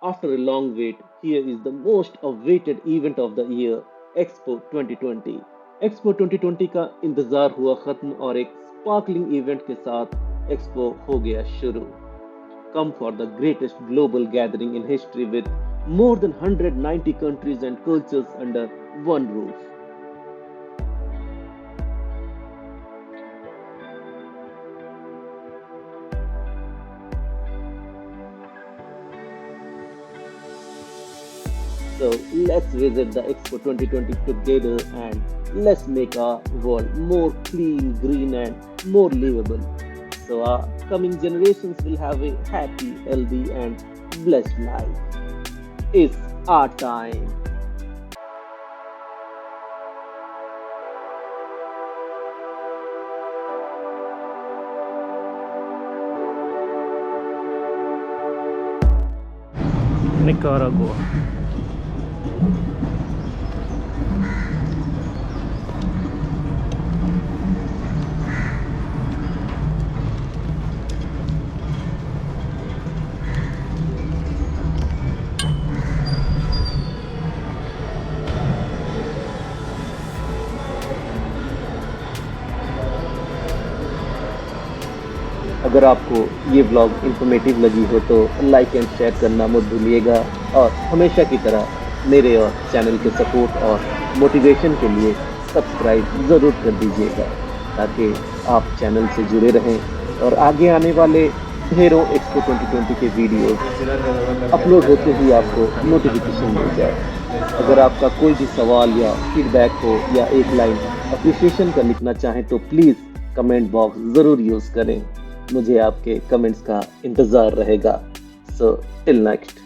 After a long wait, here is the most awaited event of the year, Expo 2020. Expo 2020 का इंतजार हुआ खत्म और एक स्पार्कलिंग इवेंट के साथ एक्सपो हो गया शुरू. Come for the greatest global gathering in history with more than 190 countries and cultures under one roof. So let's visit the Expo 2020 together and let's make our world more clean, green, and more livable. So our coming generations will have a happy, healthy, and blessed life. It's our time. Nicaragua. अगर आपको ये blog informative लगी हो तो like and share करना मत भूलिएगा और हमेशा की तरह मेरे और चैनल के सपोर्ट और मोटिवेशन के लिए सब्सक्राइब ज़रूर कर दीजिएगा ताकि आप चैनल से जुड़े रहें और आगे आने वाले ढेरों एक्सपो 2020 के वीडियो अपलोड होते ही आपको नोटिफिकेशन मिल जाए. अगर आपका कोई भी सवाल या फीडबैक हो या एक लाइन अप्रिसिएशन का लिखना चाहें तो प्लीज़ कमेंट बॉक्स ज़रूर यूज़ करें. मुझे आपके कमेंट्स का इंतज़ार रहेगा. So till next.